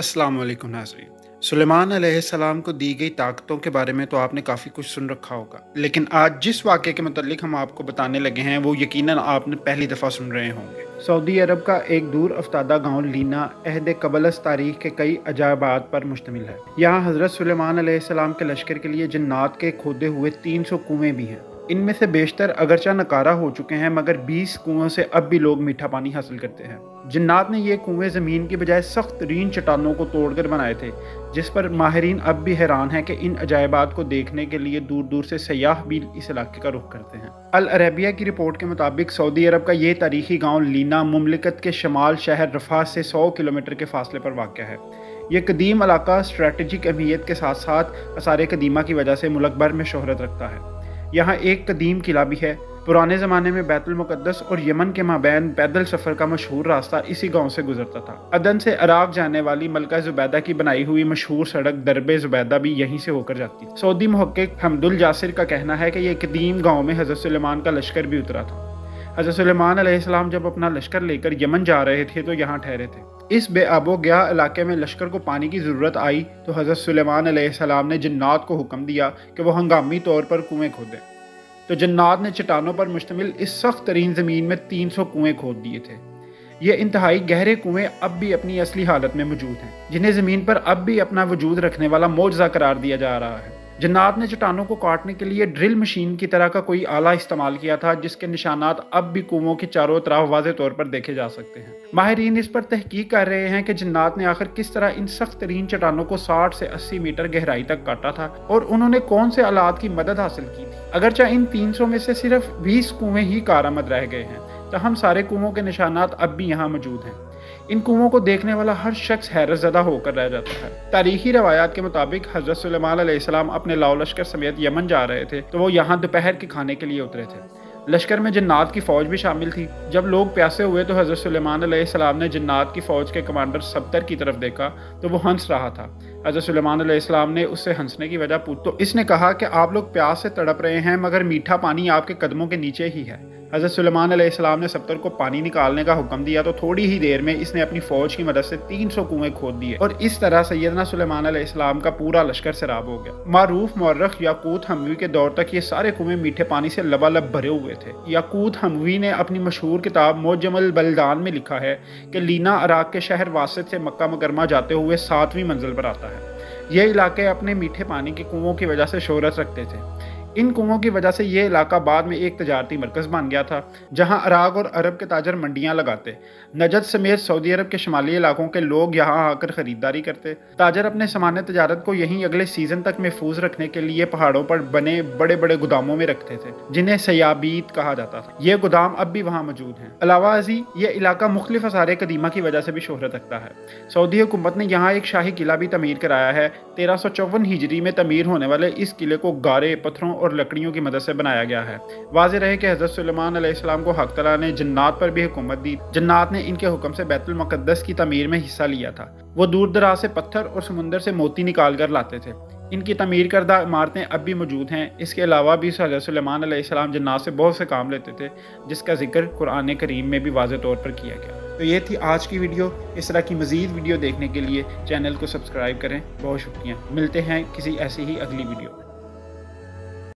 अस्सलाम वालेकुम नाज़रीन। सुलेमान अलैहिस्सलाम को दी गई ताकतों के बारे में तो आपने काफ़ी कुछ सुन रखा होगा, लेकिन आज जिस वाक़े के मुतालिक हम आपको बताने लगे हैं वो यकीनन आपने पहली दफ़ा सुन रहे होंगे। सऊदी अरब का एक दूर अफ्तादा गांव लीना अहद कबलस तारीख के कई अजायबात पर मुश्तमिल है। यहाँ हज़रत सुलेमान अलैहिस्सलाम के लश्कर के लिए जन्नात के खोदे हुए 300 कुएँ भी हैं। इनमें से बेशतर अगरचा नकारा हो चुके हैं, मगर 20 कुओं से अब भी लोग मीठा पानी हासिल करते हैं। जिन्नात ने ये कुएं ज़मीन की बजाय सख्त तरीन चट्टानों को तोड़कर बनाए थे, जिस पर माहिरीन अब भी हैरान हैं कि इन अजायबात को देखने के लिए दूर दूर से सयाह भी इस इलाके का रुख करते हैं। अल अरेबिया की रिपोर्ट के मुताबिक सऊदी अरब का ये तारीखी गाँव लीना मुमलिकत के शमाल शहर रफा से 100 किलोमीटर के फासले पर वाक़ है। ये कदीम इलाका स्ट्रेटजिक अहमियत के साथ साथ आसार कदीमा की वजह से मुल्क भर में शोहरत रखता है। यहाँ एक कदीम किला भी है। पुराने ज़माने में बैतुल मुक़द्दस और यमन के माबैन पैदल सफ़र का मशहूर रास्ता इसी गांव से गुजरता था। अदन से इराक़ जाने वाली मलका ज़ुबैदा की बनाई हुई मशहूर सड़क दरबे ज़ुबैदा भी यहीं से होकर जाती थी। सऊदी मुहक्किक हमदुल जासिर का कहना है कि यह कदीम गाँव में हज़रत सुलेमान का लश्कर भी उतरा था। हज़रत सुलेमान अलैहिस्सलाम जब अपना लश्कर लेकर यमन जा रहे थे तो यहाँ ठहरे थे। इस बेआबो गया इलाके में लश्कर को पानी की ज़रूरत आई तो हज़रत सुलेमान अलैहिस्सलाम ने जन्नात को हुक्म दिया कि वह हंगामी तौर पर कुएँ खोदें। तो जन्नात ने चट्टानों पर मुश्तमिल इस सख्त तरीन ज़मीन में 300 कुएँ खोद दिए थे। ये इंतहाई गहरे कुएँ अब भी अपनी असली हालत में मौजूद हैं, जिन्हें ज़मीन पर अब भी अपना वजूद रखने वाला मौजज़ा करार दिया जा रहा है। जन्नात ने चट्टानों को काटने के लिए ड्रिल मशीन की तरह का कोई आला इस्तेमाल किया था, जिसके निशानात अब भी कुओं के चारों तरफ वाज़े तौर पर देखे जा सकते हैं। माहिरीन इस पर तहकीक कर रहे हैं कि जन्नात ने आखिर किस तरह इन सख्त तरीन चट्टानों को 60 से 80 मीटर गहराई तक काटा था और उन्होंने कौन से आलात की मदद हासिल की थी। अगरचा इन 300 में से सिर्फ 20 कुएं ही कारआमद रह गए हैं, तो हम सारे कुओं के निशानात अब भी यहाँ मौजूद हैं। इन कुओं को देखने वाला हर शख्स हैरतज़दा होकर रह जाता है। तारीखी रवायात के मुताबिक हज़रत सुलेमान अलैहिस्सलाम अपने लाओ लश्कर समेत यमन जा रहे थे तो वो यहाँ दोपहर के खाने के लिए उतरे थे। लश्कर में जन्नात की फ़ौज भी शामिल थी। जब लोग प्यासे हुए तो हज़रत सुलेमान अलैहिस्सलाम ने जन्नात की फ़ौज के कमांडर सबतर की तरफ देखा तो वो हंस रहा था। हज़रत सुलेमान अलैहिस्सलाम ने उससे हंसने की वजह पूछी तो इसने कहा कि आप लोग प्यास से तड़प रहे हैं, मगर मीठा पानी आपके कदमों के नीचे ही है। हज़रत सुलेमान अलैहिस्सलाम ने सबतर को पानी निकालने का हुक्म दिया तो थोड़ी ही देर में इसने अपनी फ़ौज की मदद से 300 कुएं खोद दिए और इस तरह सैयदना सुलेमान अलैहिस्सलाम का पूरा लश्कर सैराब हो गया। मारूफ मौर्रख याकूत हमवी के दौर तक ये सारे कुएं मीठे पानी से लबालब भरे हुए थे। याकूत हमवी ने अपनी मशहूर किताब मोजमल बलदान में लिखा है कि लीना इराक़ के शहर वासित से मक्का मुकरमा जाते हुए 7वीं मंजिल पर आता है। यह इलाके अपने मीठे पानी के कुओं की वजह से शोहरत रखते थे। इन कुओं की वजह से ये इलाका बाद में एक तजारती मरकज़ बन गया था, जहाँ इराक़ और अरब के ताजर मंडियाँ लगाते। नजद समेत सऊदी अरब के शुमाली इलाकों के लोग यहाँ आकर ख़रीदारी करते। ताजर अपने सामान तजारत को यहीं अगले सीज़न तक महफूज रखने के लिए पहाड़ों पर बने बड़े बड़े गुदामों में रखते थे, जिन्हें सयाबीत कहा जाता था। ये गुदाम अब भी वहाँ मौजूद हैं। अलावा अजी ये इलाका मुख्तलिफ आसार कदीमा की वजह से भी शोहरत रखता है। सऊदी हुकूमत ने यहाँ एक शाही किला भी तमीर कराया है। 1354 हिजरी में तमीर होने वाले इस किले को गारे, पत्थरों और लकड़ियों की मदद से बनाया गया है। वाज़ेह रहे कि हज़रत सुलेमान अलैहिस्सलाम को हक़ तआला ने जन्नात पर भी हुकूमत दी। जन्नात ने इनके हुक्म से बैतुल मुक़द्दस की तमीर में हिस्सा लिया था। वो दूर दराज से पत्थर और समुंदर से मोती निकाल कर लाते थे। इनकी तमीर करदा इमारतें अब भी मौजूद हैं। इसके अलावा भी हज़रत सुलेमान अलैहिस्सलाम जन्नात से बहुत से काम लेते थे, जिसका जिक्र कुरान करीम में भी वाज़ेह तौर पर किया गया। तो ये थी आज की वीडियो। इस तरह की मज़ीद वीडियो देखने के लिए चैनल को सब्सक्राइब करें। बहुत शुक्रिया। मिलते हैं किसी ऐसी ही अगली वीडियो में।